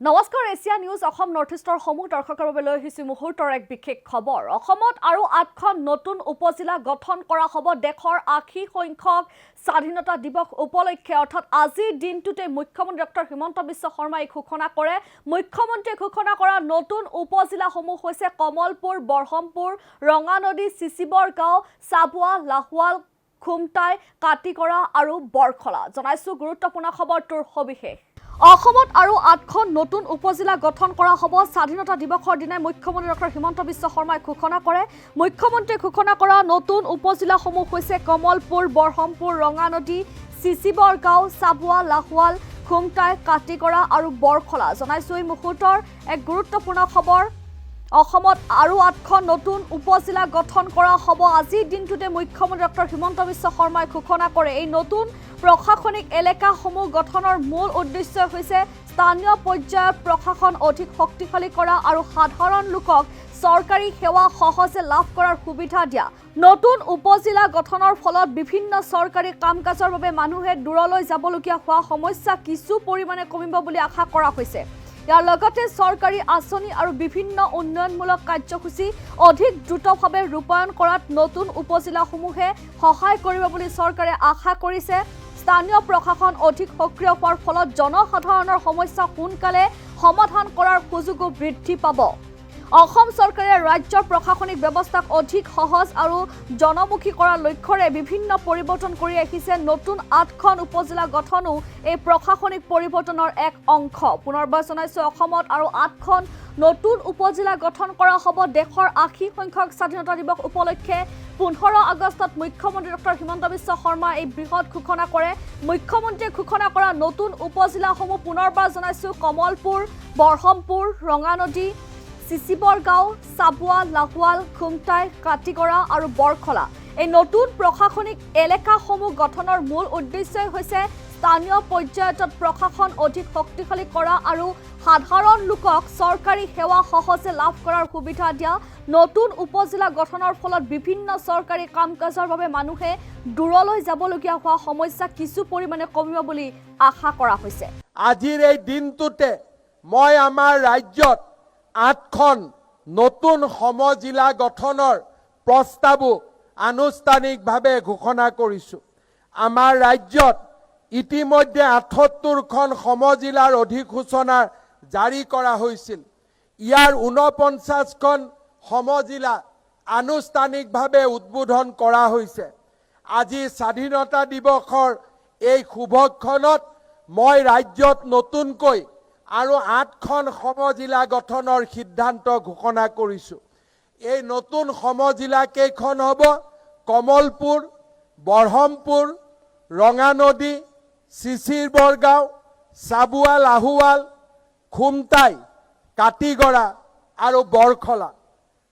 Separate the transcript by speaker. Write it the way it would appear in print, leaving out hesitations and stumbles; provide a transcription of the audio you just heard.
Speaker 1: নমস্কাৰ Asia news Assam north ইষ্টৰ সমূহ দৰ্শকৰ বাবে লৈ আহিছো মুহূৰ্তৰ এক বিশেষ খবৰ অসমত আৰু 8খন নতুন উপজিলা গঠন কৰা হ'ব দেশৰ 80 সংখ্যক স্বাধীনতা দিৱস উপলক্ষে অৰ্থাৎ আজিৰ দিনটোতে মুখ্যমন্ত্ৰী ডক্টৰ হিমন্ত বিশ্ব শৰ্মাই ঘোষণা কৰে মুখ্যমন্ত্ৰীয়ে ঘোষণা কৰা নতুন উপজিলাসমূহ হৈছে কমলপুৰ বৰহমপুৰ ৰঙানদী চিচিবৰগাঁও চাবুৱা লাহোৱাল খুমটাই কাটিগড়া আৰু বৰখলা জনাইছো গুৰুত্বপূৰ্ণ খবৰটোৰ সবিশেষ অসমত আৰু 8খন নতুন উপজিলা গঠন কৰা হ'ব স্বাধীনতা দিৱসৰ দিনাই মুখ্যমন্ত্ৰী ডক্টৰ হিমন্ত বিশ্ব শৰ্মাই ঘোষণা কৰে মুখ্যমন্ত্ৰীয়ে ঘোষণা কৰা নতুন উপজিলাসমূহ হৈছে কমলপুৰ বৰহমপুৰ ৰঙানদী চিচিবৰগাঁও চাবুৱা লাহোৱাল খুমটাই কাটিগড়া আৰু বৰখলা জনাইছো এই মুহূৰ্তৰ এক গুৰুত্বপূৰ্ণ খবৰ অসমত আৰু 8খন নতুন উপজিলা গঠন কৰা হ'ব আজিৰ দিনটোতে মুখ্যমন্ত্ৰী ডক্টৰ হিমন্ত বিশ্ব শৰ্মাই ঘোষণা কৰে এই নতুন প্ৰশাসনিক এলেকাসমূহ গঠনৰ মূল উদ্দেশ্য হৈছে স্থানীয় পৰ্যায়ত প্ৰশাসন অধিক শক্তিশালী কৰা আৰু সাধাৰণ লোকক চৰকাৰী সেৱা সহজে লাভ কৰাৰ সুবিধা দিয়া নতুন উপজিলা গঠনৰ ফলত বিভিন্ন চৰকাৰী কাম-কাজৰ বাবে মানুহে দূৰলৈ যাবলগীয়া হোৱা সমস্যা কিছু পৰিমাণে কমিব বুলি আশা কৰা হৈছে ইয়াৰ লগতে চৰকাৰী আঁচনি আৰু বিভিন্ন উন্নয়নমূলক কাৰ্যসূচী অধিক দ্ৰুতভাৱে ৰূপায়ণ কৰাত নতুন উপজিলাসমূহে সহায় কৰিব বুলি চৰকাৰে আশা কৰিছে স্থানীয় প্ৰশাসন অধিক সক্ৰিয় হোৱাৰ ফলত জনসাধাৰণৰ সমস্যা সোনকালে সমাধান কৰাৰ সুযোগো বৃদ্ধি পাব অসম চৰকাৰে ৰাজ্যৰ প্ৰশাসনিক ব্যৱস্থাক অধিক সহজ আৰু জনমুখী কৰাৰ লক্ষ্যৰে বিভিন্ন পৰিৱৰ্তন কৰি আহিছে নতুন 8খন উপজিলা গঠনো এই প্ৰশাসনিক পৰিৱৰ্তনৰ এক অংশ পুনৰবাৰ জনাইছো অসমত আৰু 8খন নতুন উপজিলা গঠন কৰা হ'ব দেশৰ 80 সংখ্যক স্বাধীনতা দিৱস উপলক্ষে 15 আগষ্টত মুখ্যমন্ত্ৰী ডক্টৰ হিমন্ত বিশ্ব শৰ্মা এই বৃহৎ ঘোষণা কৰে মুখ্যমন্ত্ৰীয়ে ঘোষণা কৰা নতুন উপজিলাসমূহ পুনৰবাৰ জনাইছো কমলপুৰ বৰহমপুৰ ৰঙানদী চিচিবৰগাঁও চাবুৱা লাহোৱাল খুমটাই কাটিগড়া আৰু বৰখলা এই নতুন প্ৰশাসনিক এলেকাসমূহ গঠনৰ মূল উদ্দেশ্যই হৈছে স্থানীয় পৰ্যায়ত প্ৰশাসন অধিক শক্তিশালী কৰা আৰু সাধাৰণ লোকক চৰকাৰী সেৱা সহজে লাভ কৰাৰ সুবিধা দিয়া নতুন উপজিলা গঠনৰ ফলত বিভিন্ন চৰকাৰী কাম-কাজৰ বাবে মানুহে দূৰলৈ যাবলগীয়া হোৱা সমস্যা কিছু পৰিমাণে কমিব বুলি আশা কৰা হৈছে
Speaker 2: আজিৰ এই দিনটোতে মই আমাৰ ৰাজ্যত 8খন নতুন সমজিলা গঠনৰ প্ৰস্তাৱো আনুষ্ঠানিকভাৱে ঘোষণা কৰিছো আমাৰ ৰাজ্যত ইতিমধ্যে 78খন সমজিলাৰ অধিসূচনা জাৰি কৰা হৈছিল ইয়াৰ 49খন সমজিলা আনুষ্ঠানিকভাৱে উদ্বোধন কৰা হৈছে আজি স্বাধীনতা দিৱসৰ এই শুভক্ষণত মই ৰাজ্যত নতুনকৈ আৰু 8খন সমজিলা গঠনৰ সিদ্ধান্ত ঘোষণা কৰিছো এই নতুন সমজিলা কেইখন হ'ব কমলপুৰ বৰহমপুৰ ৰঙানদী চিচিবৰগাঁও চাবুৱা লাহোৱাল খুমটাই কাটিগড়া আৰু বৰখলা